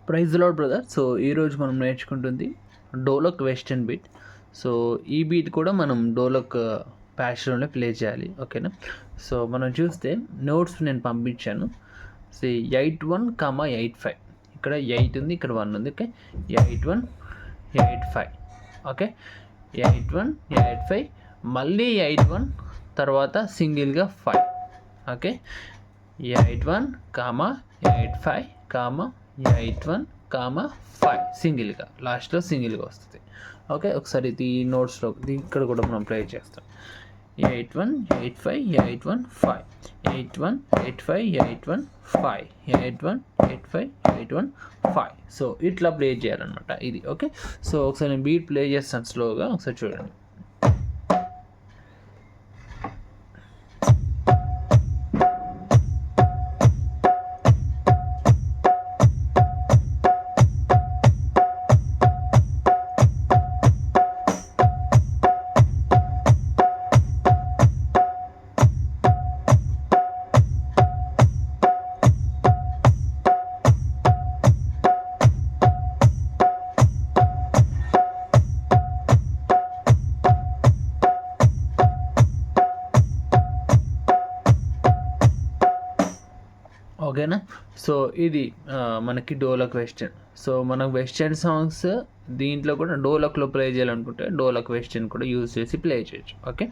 Praise lord brother. So ఈరోజు మనం నేర్చుకుంటుంది డోలక్ వెస్టర్న్ బీట్. సో ఈ బీట్ కూడా మనం డోలక్ ప్యాషన్లోనే ప్లే చేయాలి, ఓకేనా. సో మనం చూస్తే నోట్స్ నేను పంపించాను. సో 81,85 ఇక్కడ 8 ఉంది, ఇక్కడ 1 ఉంది, ఓకే. 81,85 ఓకే. 81,85 మళ్ళీ 81 తర్వాత సింగిల్గా 5 ఓకే. 81,85 81,5 సింగిల్గా లాస్ట్లో సింగిల్గా వస్తుంది, ఓకే. ఒకసారి ఇది నోట్స్లో ఇక్కడ కూడా మనం ప్లే చేస్తాం. 81,85 81,5 81,85 81,5 81,85 81,5. సో ఇట్లా ప్లే చేయాలన్నమాట ఇది, ఓకే. సో ఒకసారి నేను బీట్ ప్లే చేస్తాను స్లోగా, ఒకసారి చూడండి. ఓకేనా. సో ఇది మనకి డోలక్ వెస్టర్న్. సో మనకు వెస్టర్న్ సాంగ్స్ దీంట్లో కూడా డోలక్లో ప్లే చేయాలనుకుంటే డోలక్ వెస్టర్న్ కూడా యూజ్ చేసి ప్లే చేయొచ్చు, ఓకే.